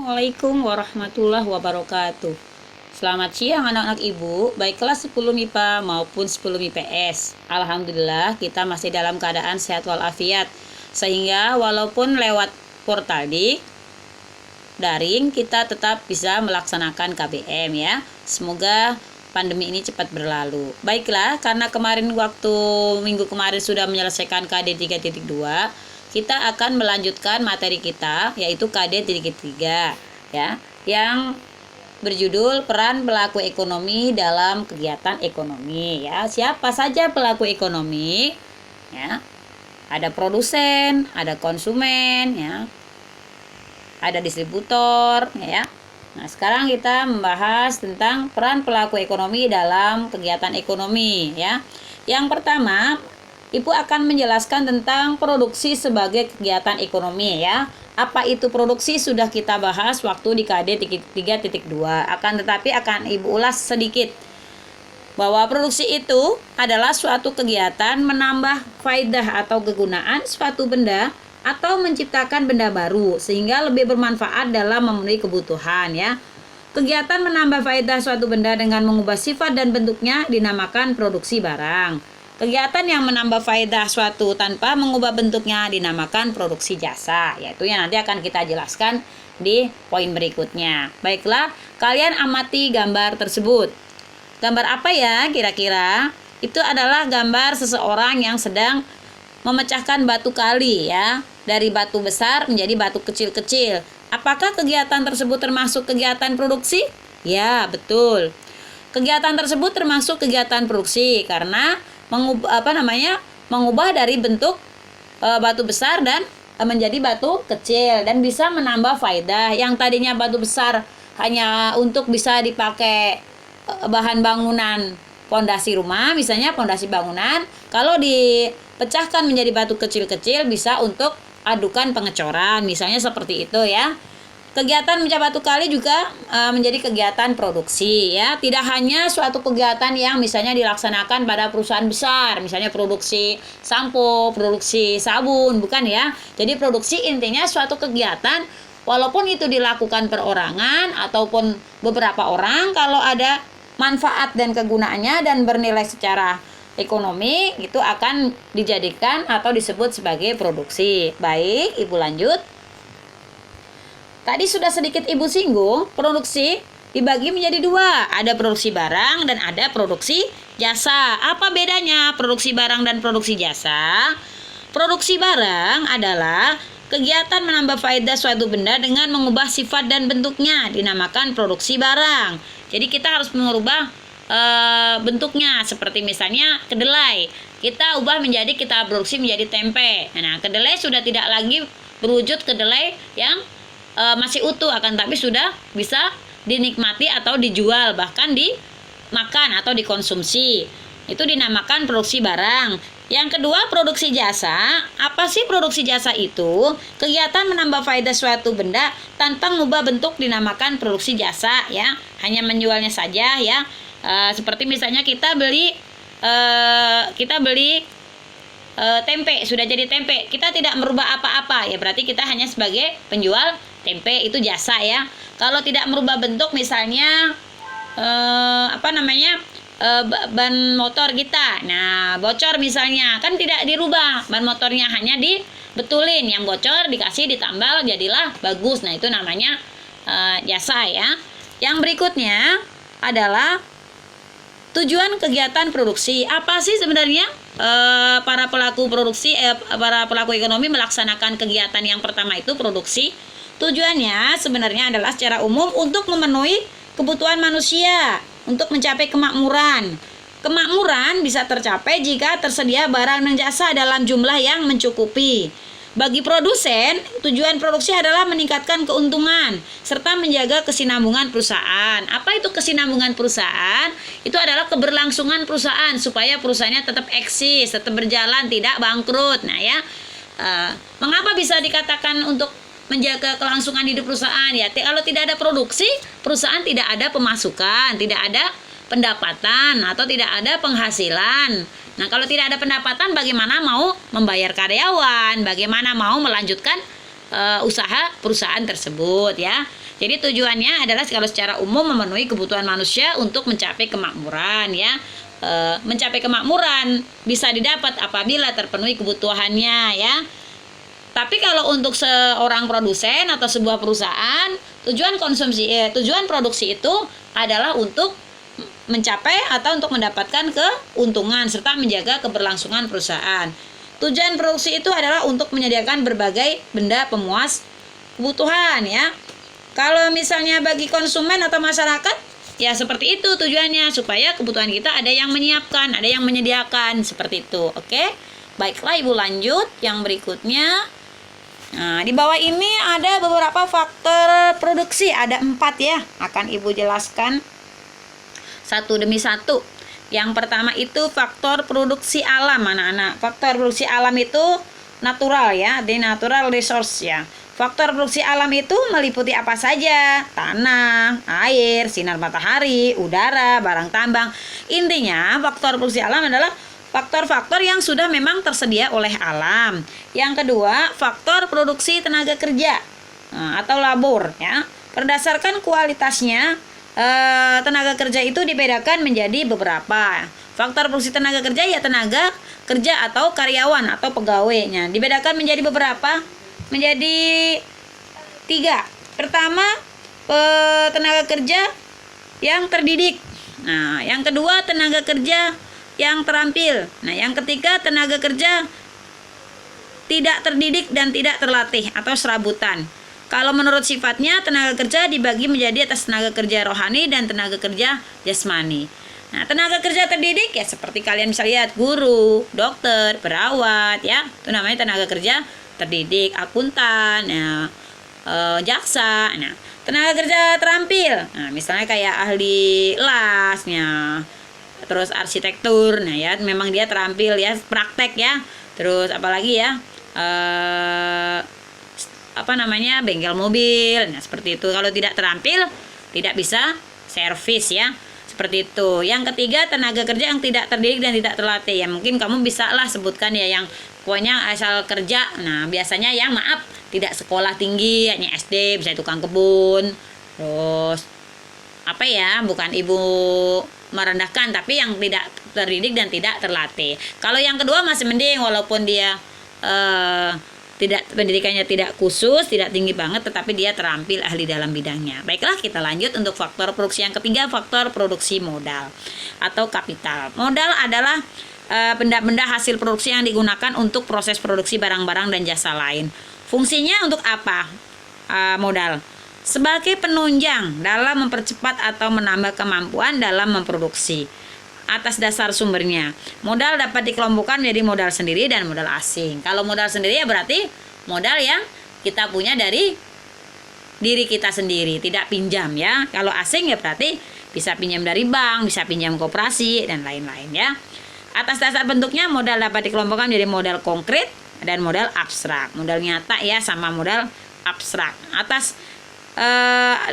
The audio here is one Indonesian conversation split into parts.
Assalamualaikum warahmatullahi wabarakatuh. Selamat siang anak-anak ibu, baik kelas 10 MIPA maupun 10 MIPS. Alhamdulillah kita masih dalam keadaan sehat walafiat. Sehingga walaupun lewat portal daring kita tetap bisa melaksanakan KBM ya. Semoga pandemi ini cepat berlalu. Baiklah, karena kemarin waktu minggu kemarin sudah menyelesaikan KD 3.2, kita akan melanjutkan materi kita yaitu KD 3 ya, yang berjudul peran pelaku ekonomi dalam kegiatan ekonomi ya. Siapa saja pelaku ekonomi ya? Ada produsen, ada konsumen ya. Ada distributor ya. Nah, sekarang kita membahas tentang peran pelaku ekonomi dalam kegiatan ekonomi ya. Yang pertama, Ibu akan menjelaskan tentang produksi sebagai kegiatan ekonomi ya. Apa itu produksi sudah kita bahas waktu di KD 3.2. Akan tetapi akan Ibu ulas sedikit bahwa produksi itu adalah suatu kegiatan menambah faedah atau kegunaan suatu benda atau menciptakan benda baru sehingga lebih bermanfaat dalam memenuhi kebutuhan ya. Kegiatan menambah faedah suatu benda dengan mengubah sifat dan bentuknya dinamakan produksi barang. Kegiatan yang menambah faedah suatu tanpa mengubah bentuknya dinamakan produksi jasa, yaitu yang nanti akan kita jelaskan di poin berikutnya. Baiklah, kalian amati gambar tersebut. Gambar apa ya kira-kira? Itu adalah gambar seseorang yang sedang memecahkan batu kali ya, dari batu besar menjadi batu kecil-kecil. Apakah kegiatan tersebut termasuk kegiatan produksi? Ya, betul. Kegiatan tersebut termasuk kegiatan produksi karena mengubah dari bentuk batu besar dan menjadi batu kecil dan bisa menambah faedah. Yang tadinya batu besar hanya untuk bisa dipakai bahan bangunan pondasi rumah, misalnya pondasi bangunan, kalau dipecahkan menjadi batu kecil-kecil bisa untuk adukan pengecoran, misalnya seperti itu ya. Kegiatan mencah batu kali juga menjadi kegiatan produksi ya. Tidak hanya suatu kegiatan yang misalnya dilaksanakan pada perusahaan besar, misalnya produksi sampo, produksi sabun, bukan ya. Jadi produksi intinya suatu kegiatan walaupun itu dilakukan perorangan ataupun beberapa orang, kalau ada manfaat dan kegunaannya dan bernilai secara ekonomi, itu akan dijadikan atau disebut sebagai produksi. Baik, Ibu lanjut. Tadi sudah sedikit Ibu singgung, produksi dibagi menjadi dua. Ada produksi barang dan ada produksi jasa. Apa bedanya produksi barang dan produksi jasa? Produksi barang adalah kegiatan menambah faedah suatu benda dengan mengubah sifat dan bentuknya, dinamakan produksi barang. Jadi kita harus merubah bentuknya, seperti misalnya kedelai. Kita ubah menjadi, kita produksi menjadi tempe. Nah, kedelai sudah tidak lagi berwujud kedelai yang masih utuh, akan tapi sudah bisa dinikmati atau dijual, bahkan dimakan atau dikonsumsi. Itu dinamakan produksi barang. Yang kedua, produksi jasa. Apa sih produksi jasa itu? Kegiatan menambah faedah suatu benda tanpa mengubah bentuk dinamakan produksi jasa ya. Hanya menjualnya saja ya. Seperti misalnya kita beli tempe, sudah jadi tempe, kita tidak merubah apa-apa ya, berarti kita hanya sebagai penjual tempe, itu jasa ya. Kalau tidak merubah bentuk, misalnya ban motor kita, nah bocor misalnya, kan tidak dirubah ban motornya, hanya dibetulin, yang bocor dikasih ditambal jadilah bagus. Nah, itu namanya jasa ya. Yang berikutnya adalah tujuan kegiatan produksi. Apa sih sebenarnya para pelaku produksi, para pelaku ekonomi melaksanakan kegiatan yang pertama itu produksi? Tujuannya sebenarnya adalah secara umum untuk memenuhi kebutuhan manusia, untuk mencapai kemakmuran. Kemakmuran bisa tercapai jika tersedia barang dan jasa dalam jumlah yang mencukupi. Bagi produsen, tujuan produksi adalah meningkatkan keuntungan serta menjaga kesinambungan perusahaan. Apa itu kesinambungan perusahaan? Itu adalah keberlangsungan perusahaan supaya perusahaannya tetap eksis, tetap berjalan, tidak bangkrut. Nah ya, mengapa bisa dikatakan untuk menjaga kelangsungan hidup perusahaan? Ya, kalau tidak ada produksi, perusahaan tidak ada pemasukan, tidak ada pendapatan atau tidak ada penghasilan. Nah, kalau tidak ada pendapatan, bagaimana mau membayar karyawan? Bagaimana mau melanjutkan usaha perusahaan tersebut ya. Jadi tujuannya adalah kalau secara umum memenuhi kebutuhan manusia untuk mencapai kemakmuran ya. Mencapai kemakmuran bisa didapat apabila terpenuhi kebutuhannya ya. Tapi kalau untuk seorang produsen atau sebuah perusahaan, tujuan produksi itu adalah untuk mencapai atau untuk mendapatkan keuntungan serta menjaga keberlangsungan perusahaan. Tujuan produksi itu adalah untuk menyediakan berbagai benda pemuas kebutuhan ya. Kalau misalnya bagi konsumen atau masyarakat, ya seperti itu tujuannya, supaya kebutuhan kita ada yang menyiapkan, ada yang menyediakan, seperti itu. Oke, baiklah Ibu lanjut yang berikutnya. Nah, di bawah ini ada beberapa faktor produksi, ada 4 ya, akan Ibu jelaskan satu demi satu. Yang pertama itu faktor produksi alam, anak-anak. Faktor produksi alam itu natural ya, the natural resource ya. Faktor produksi alam itu meliputi apa saja? Tanah, air, sinar matahari, udara, barang tambang. Intinya faktor produksi alam adalah faktor-faktor yang sudah memang tersedia oleh alam. Yang kedua, faktor produksi tenaga kerja atau labor ya. Berdasarkan kualitasnya, tenaga kerja itu dibedakan menjadi beberapa. Faktor produksi tenaga kerja ya tenaga kerja atau karyawan atau pegawainya. Dibedakan menjadi beberapa? Menjadi 3. Pertama, tenaga kerja yang terdidik. Nah, yang kedua tenaga kerja yang terampil. Nah, yang ketiga tenaga kerja tidak terdidik dan tidak terlatih atau serabutan. Kalau menurut sifatnya, tenaga kerja dibagi menjadi atas tenaga kerja rohani dan tenaga kerja jasmani. Nah, tenaga kerja terdidik ya seperti kalian bisa lihat, guru, dokter, perawat ya. Itu namanya tenaga kerja terdidik, akuntan, ya, jaksa. Nah, tenaga kerja terampil, nah, misalnya kayak ahli lasnya, terus arsitektur, nah ya memang dia terampil ya, praktek ya. Terus apalagi ya, bengkel mobil, nah seperti itu. Kalau tidak terampil, tidak bisa servis ya. Seperti itu. Yang ketiga, tenaga kerja yang tidak terdidik dan tidak terlatih. Ya mungkin kamu bisa lah sebutkan ya yang pokoknya asal kerja. Nah, biasanya yang tidak sekolah tinggi, hanya SD, bisa tukang kebun. Terus bukan Ibu merendahkan, tapi yang tidak terdidik dan tidak terlatih. Kalau yang kedua masih mending, walaupun dia pendidikannya tidak khusus, tidak tinggi banget, tetapi dia terampil ahli dalam bidangnya. Baiklah, kita lanjut untuk faktor produksi yang ketiga, faktor produksi modal atau kapital. Modal adalah benda-benda hasil produksi yang digunakan untuk proses produksi barang-barang dan jasa lain. Fungsinya untuk apa? Modal sebagai penunjang dalam mempercepat atau menambah kemampuan dalam memproduksi. Atas dasar sumbernya, modal dapat dikelompokkan menjadi modal sendiri dan modal asing. Kalau modal sendiri ya berarti modal yang kita punya dari diri kita sendiri, tidak pinjam ya. Kalau asing ya berarti bisa pinjam dari bank, bisa pinjam koperasi dan lain-lain ya. Atas dasar bentuknya, modal dapat dikelompokkan menjadi modal konkret dan modal abstrak. Modal nyata ya sama modal abstrak. Atas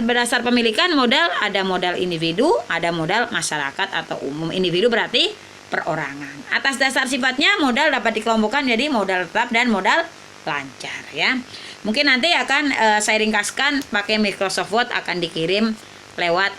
berdasar pemilikan modal, ada modal individu, ada modal masyarakat atau umum. Individu berarti perorangan. Atas dasar sifatnya, modal dapat dikelompokkan menjadi modal tetap dan modal lancar ya. Mungkin nanti akan saya ringkaskan pakai Microsoft Word, akan dikirim lewat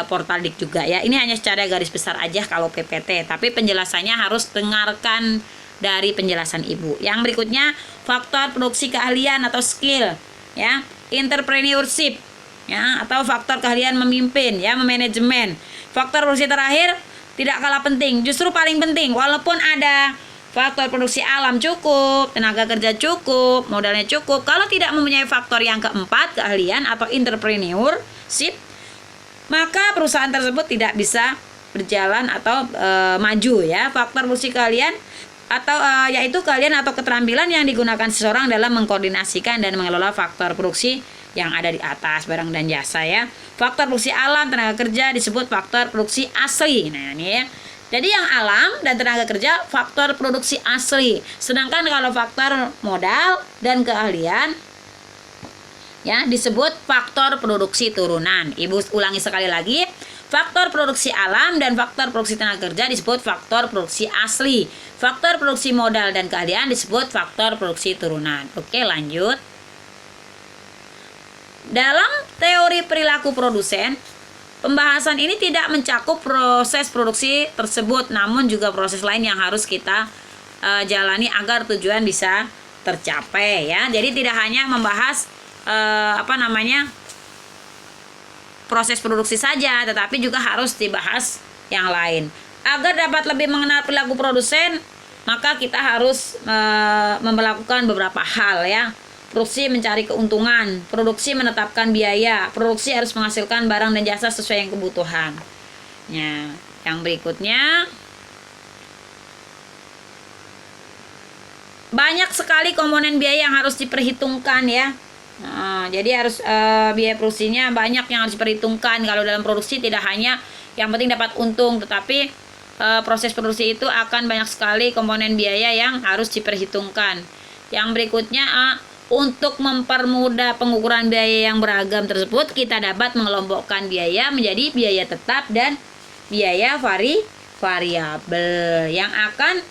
portal Dik juga ya. Ini hanya secara garis besar aja kalau PPT, tapi penjelasannya harus dengarkan dari penjelasan Ibu. Yang berikutnya, faktor produksi keahlian atau skill ya. Entrepreneurship ya, atau faktor keahlian memimpin ya, memanajemen. Faktor produksi terakhir tidak kalah penting, justru paling penting. Walaupun ada faktor produksi alam cukup, tenaga kerja cukup, modalnya cukup, kalau tidak mempunyai faktor yang keempat, keahlian atau entrepreneurship, maka perusahaan tersebut tidak bisa berjalan atau maju ya. Faktor produksi keahlian atau yaitu keahlian atau keterampilan yang digunakan seseorang dalam mengkoordinasikan dan mengelola faktor produksi yang ada di atas, barang dan jasa ya. Faktor produksi alam, tenaga kerja disebut faktor produksi asli. Nah, ini ya. Jadi yang alam dan tenaga kerja faktor produksi asli. Sedangkan kalau faktor modal dan keahlian ya disebut faktor produksi turunan. Ibu ulangi sekali lagi. Faktor produksi alam dan faktor produksi tenaga kerja disebut faktor produksi asli. Faktor produksi modal dan keahlian disebut faktor produksi turunan. Oke, lanjut. Dalam teori perilaku produsen, pembahasan ini tidak mencakup proses produksi tersebut, namun juga proses lain yang harus kita jalani agar tujuan bisa tercapai ya. Jadi tidak hanya membahas proses produksi saja, tetapi juga harus dibahas yang lain. Agar dapat lebih mengenal perilaku produsen, maka kita harus melakukan beberapa hal ya. Produksi mencari keuntungan, produksi menetapkan biaya, produksi harus menghasilkan barang dan jasa sesuai yang kebutuhan. Ya, yang berikutnya, banyak sekali komponen biaya yang harus diperhitungkan ya. Nah, jadi harus biaya produksinya banyak yang harus diperhitungkan. Kalau dalam produksi tidak hanya yang penting dapat untung, tetapi proses produksi itu akan banyak sekali komponen biaya yang harus diperhitungkan. Yang berikutnya, untuk mempermudah pengukuran biaya yang beragam tersebut, kita dapat mengelompokkan biaya menjadi biaya tetap dan biaya variabel yang akan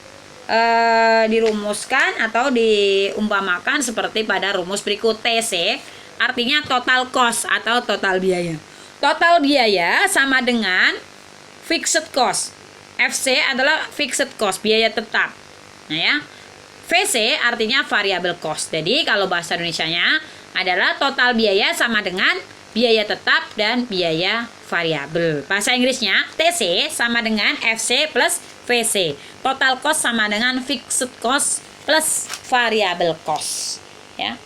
dirumuskan atau diumpamakan seperti pada rumus berikut. TC artinya total cost atau total biaya. Total biaya sama dengan fixed cost. FC adalah fixed cost, biaya tetap. Nah ya. VC artinya variable cost. Jadi kalau bahasa Indonesianya adalah total biaya sama dengan biaya tetap dan biaya variabel. Bahasa Inggrisnya TC sama dengan FC plus VC. Total cost sama dengan fixed cost plus variable cost. Ya.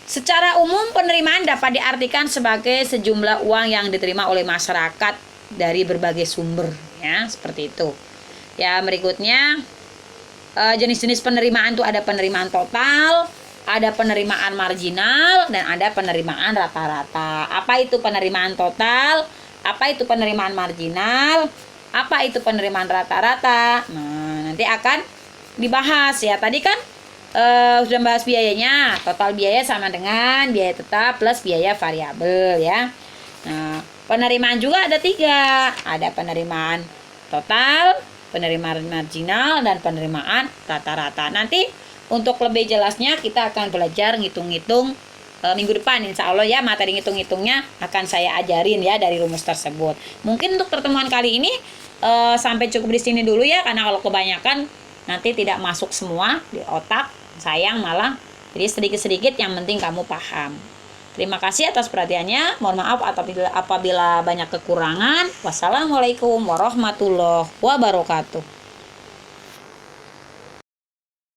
Secara umum penerimaan dapat diartikan sebagai sejumlah uang yang diterima oleh masyarakat dari berbagai sumber, ya, seperti itu. Ya, berikutnya jenis-jenis penerimaan itu ada penerimaan total, ada penerimaan marginal, dan ada penerimaan rata-rata. Apa itu penerimaan total? Apa itu penerimaan marginal? Apa itu penerimaan rata-rata? Nah, nanti akan dibahas ya. Tadi kan sudah bahas biayanya. Total biaya sama dengan biaya tetap plus biaya variabel ya. Nah, penerimaan juga ada 3. Ada penerimaan total, penerimaan marginal, dan penerimaan rata-rata. Nanti untuk lebih jelasnya kita akan belajar ngitung-ngitung minggu depan, insya Allah ya. Materi ngitung-ngitungnya akan saya ajarin ya dari rumus tersebut. Mungkin untuk pertemuan kali ini sampai cukup di sini dulu ya, karena kalau kebanyakan nanti tidak masuk semua di otak, sayang malah. Jadi sedikit-sedikit yang penting kamu paham. Terima kasih atas perhatiannya. Mohon maaf apabila banyak kekurangan. Wassalamualaikum warahmatullahi wabarakatuh.